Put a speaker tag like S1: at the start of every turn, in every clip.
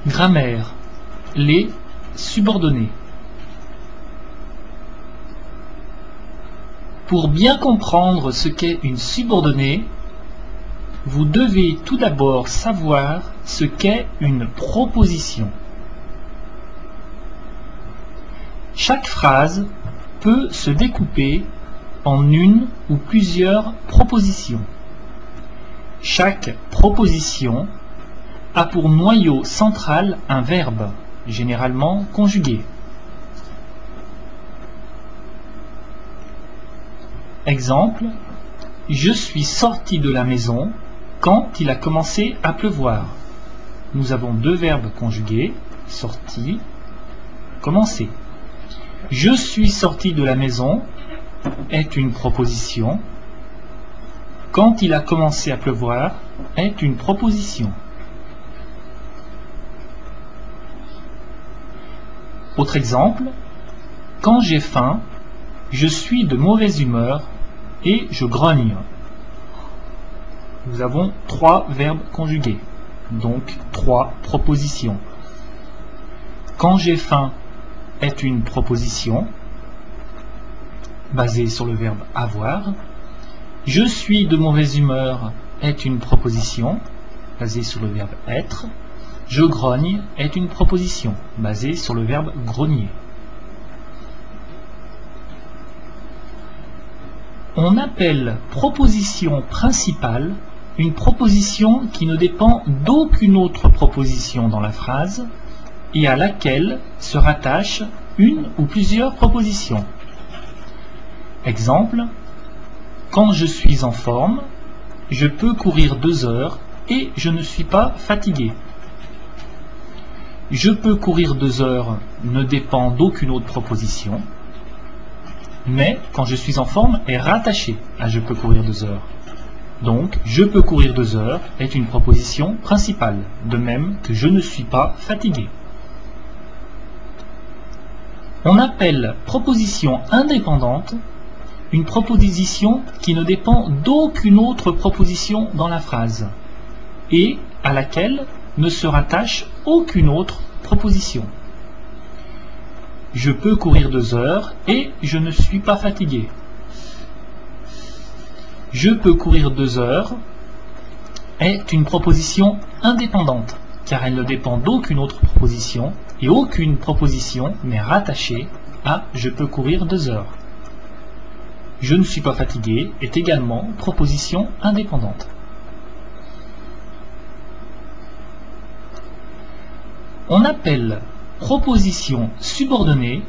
S1: Grammaire. Les subordonnés. Pour bien comprendre ce qu'est une subordonnée, vous devez tout d'abord savoir ce qu'est une proposition. Chaque phrase peut se découper en une ou plusieurs propositions. Chaque proposition a pour noyau central un verbe, généralement conjugué. Exemple, je suis sorti de la maison quand il a commencé à pleuvoir. Nous avons deux verbes conjugués, sorti, commencer. Je suis sorti de la maison est une proposition. Quand il a commencé à pleuvoir est une proposition. Autre exemple, quand j'ai faim, je suis de mauvaise humeur et je grogne. Nous avons trois verbes conjugués, donc trois propositions. Quand j'ai faim est une proposition basée sur le verbe avoir. Je suis de mauvaise humeur est une proposition basée sur le verbe être. Je grogne est une proposition basée sur le verbe grogner. On appelle proposition principale une proposition qui ne dépend d'aucune autre proposition dans la phrase et à laquelle se rattachent une ou plusieurs propositions. Exemple, quand je suis en forme, je peux courir 2 heures et je ne suis pas fatigué. Je peux courir 2 heures ne dépend d'aucune autre proposition, mais quand je suis en forme est rattaché à je peux courir 2 heures. Donc, je peux courir 2 heures est une proposition principale, de même que je ne suis pas fatigué. On appelle proposition indépendante une proposition qui ne dépend d'aucune autre proposition dans la phrase et à laquelle ne se rattache aucune autre proposition. Je peux courir 2 heures et je ne suis pas fatigué. Je peux courir 2 heures est une proposition indépendante car elle ne dépend d'aucune autre proposition et aucune proposition n'est rattachée à je peux courir 2 heures. Je ne suis pas fatigué est également proposition indépendante. On appelle proposition subordonnée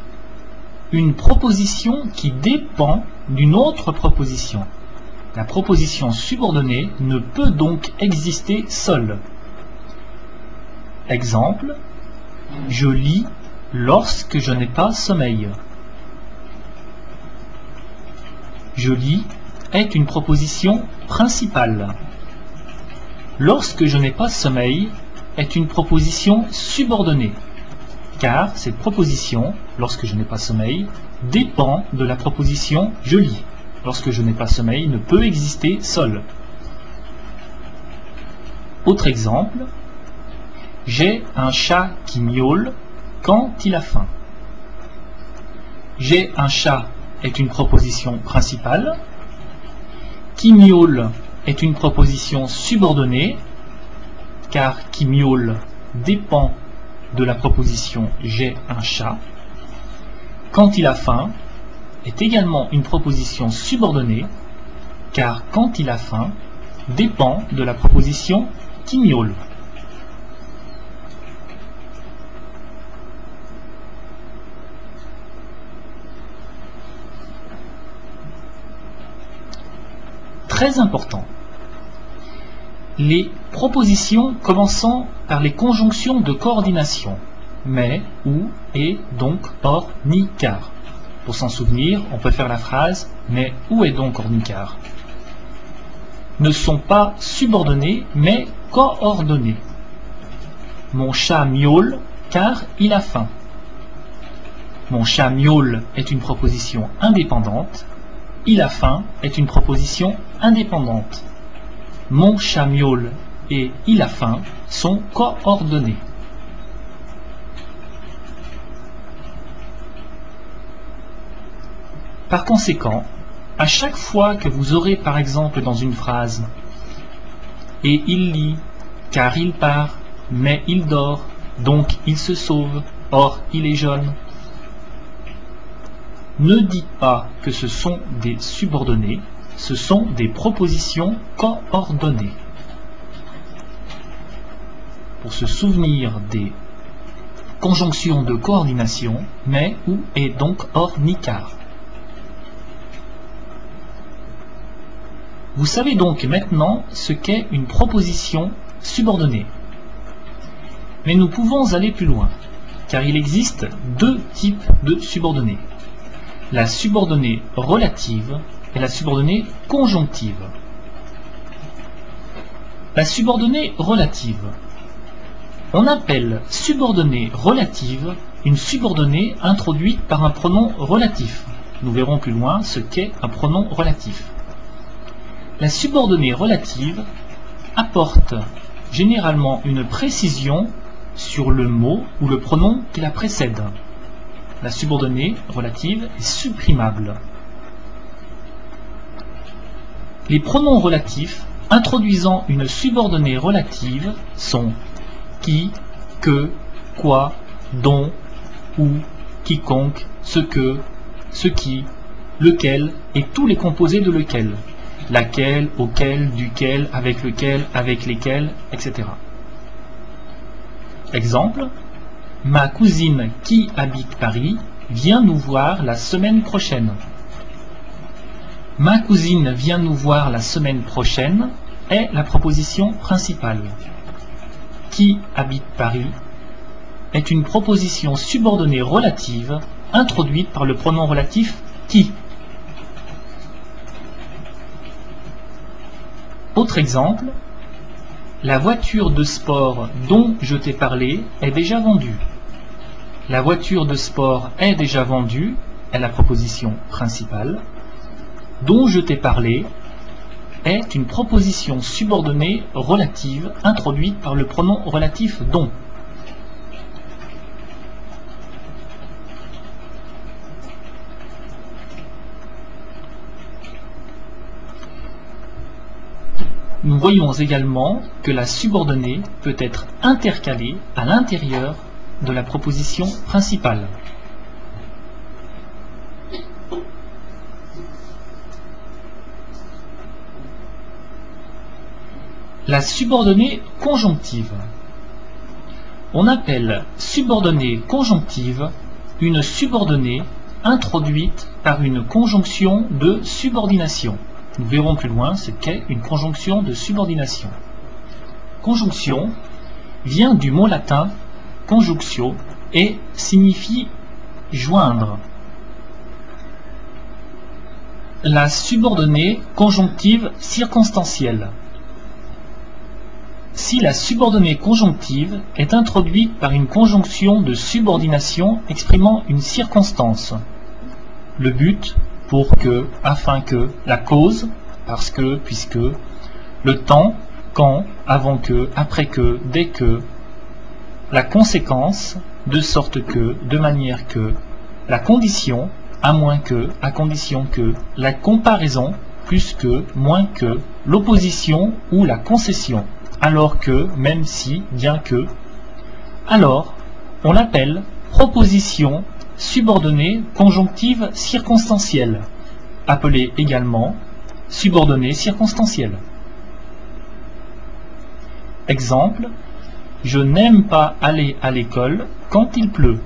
S1: une proposition qui dépend d'une autre proposition. La proposition subordonnée ne peut donc exister seule. Exemple, je lis lorsque je n'ai pas sommeil. Je lis est une proposition principale. Lorsque je n'ai pas sommeil est une proposition subordonnée, car cette proposition, lorsque je n'ai pas sommeil, dépend de la proposition je lis. Lorsque je n'ai pas sommeil ne peut exister seule. Autre exemple, j'ai un chat qui miaule quand il a faim. J'ai un chat est une proposition principale. Qui miaule est une proposition subordonnée, car qui miaule dépend de la proposition j'ai un chat. Quand il a faim est également une proposition subordonnée, car quand il a faim dépend de la proposition qui miaule. Très important. Les propositions commençant par les conjonctions de coordination, mais, ou, et, donc, or, ni, car. Pour s'en souvenir, on peut faire la phrase « mais où est donc, or, ni, car » ne sont pas subordonnées, mais coordonnées. Mon chat miaule car il a faim. Mon chat miaule est une proposition indépendante. Il a faim est une proposition indépendante. Mon chat miaule et il a faim sont coordonnés. Par conséquent, à chaque fois que vous aurez par exemple dans une phrase « et il lit, car il part, mais il dort, donc il se sauve, or il est jaune », ne dites pas que ce sont des subordonnés, ce sont des propositions coordonnées. Pour se souvenir des conjonctions de coordination, mais, ou, et, donc, or, ni, car. Vous savez donc maintenant ce qu'est une proposition subordonnée. Mais nous pouvons aller plus loin, car il existe deux types de subordonnées. La subordonnée relative et la subordonnée conjonctive. La subordonnée relative. On appelle subordonnée relative une subordonnée introduite par un pronom relatif. Nous verrons plus loin ce qu'est un pronom relatif. La subordonnée relative apporte généralement une précision sur le mot ou le pronom qui la précède. La subordonnée relative est supprimable. Les pronoms relatifs introduisant une subordonnée relative sont qui, que, quoi, dont, où, quiconque, ce que, ce qui, lequel et tous les composés de lequel, laquelle, auquel, duquel, avec lequel, avec lesquels, etc. Exemple, ma cousine qui habite Paris vient nous voir la semaine prochaine. Ma cousine vient nous voir la semaine prochaine est la proposition principale. Qui habite Paris est une proposition subordonnée relative introduite par le pronom relatif qui. Autre exemple, la voiture de sport dont je t'ai parlé est déjà vendue. La voiture de sport est déjà vendue est la proposition principale. Dont je t'ai parlé est une proposition subordonnée relative introduite par le pronom relatif dont. Nous voyons également que la subordonnée peut être intercalée à l'intérieur de la proposition principale. La subordonnée conjonctive. On appelle subordonnée conjonctive une subordonnée introduite par une conjonction de subordination. Nous verrons plus loin ce qu'est une conjonction de subordination. Conjonction vient du mot latin conjunctio et signifie joindre. La subordonnée conjonctive circonstancielle. Si la subordonnée conjonctive est introduite par une conjonction de subordination exprimant une circonstance, le but, pour que, afin que, la cause, parce que, puisque, le temps, quand, avant que, après que, dès que, la conséquence, de sorte que, de manière que, la condition, à moins que, à condition que, la comparaison, plus que, moins que, l'opposition ou la concession, alors que, même si, bien que, alors, on l'appelle proposition subordonnée conjonctive circonstancielle, appelée également subordonnée circonstancielle. Exemple, je n'aime pas aller à l'école quand il pleut.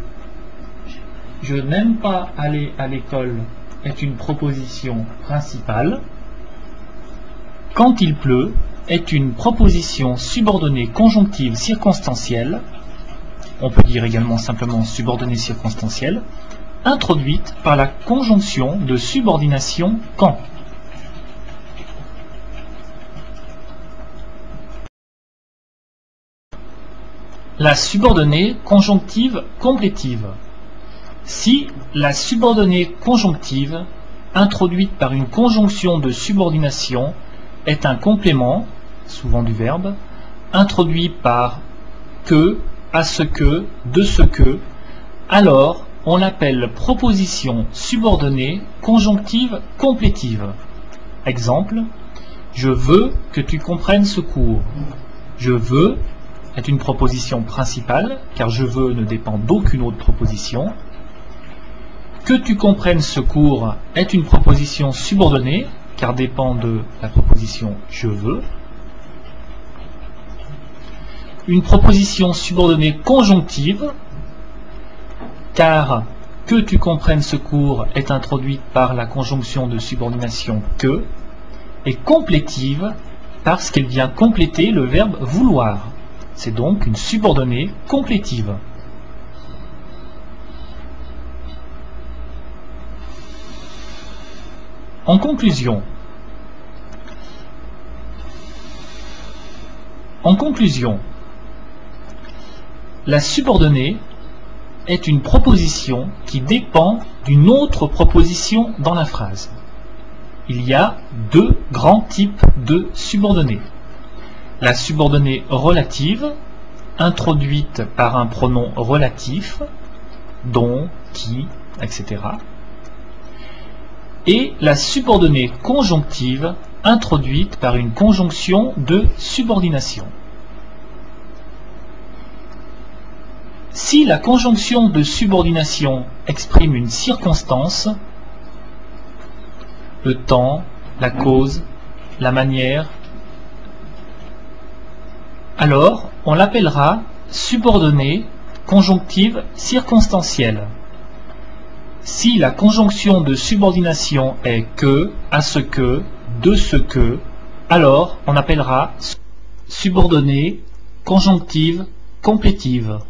S1: Je n'aime pas aller à l'école est une proposition principale. Quand il pleut est une proposition subordonnée conjonctive circonstancielle, on peut dire également simplement subordonnée circonstancielle, introduite par la conjonction de subordination quand. La subordonnée conjonctive complétive. Si la subordonnée conjonctive, introduite par une conjonction de subordination, est un complément, souvent du verbe, introduit par que, à ce que, de ce que, alors on l'appelle proposition subordonnée conjonctive complétive. Exemple, je veux que tu comprennes ce cours. Je veux est une proposition principale, car je veux ne dépend d'aucune autre proposition. Que tu comprennes ce cours est une proposition subordonnée, car dépend de la proposition je veux. Une proposition subordonnée conjonctive, car que tu comprennes ce cours est introduite par la conjonction de subordination que, et complétive parce qu'elle vient compléter le verbe vouloir. C'est donc une subordonnée complétive. En conclusion, la subordonnée est une proposition qui dépend d'une autre proposition dans la phrase. Il y a deux grands types de subordonnées. La subordonnée relative, introduite par un pronom relatif, dont, qui, etc. Et la subordonnée conjonctive, introduite par une conjonction de subordination. Si la conjonction de subordination exprime une circonstance, le temps, la cause, la manière, alors on l'appellera subordonnée conjonctive circonstancielle. Si la conjonction de subordination est que, à ce que, de ce que, alors on appellera subordonnée conjonctive complétive.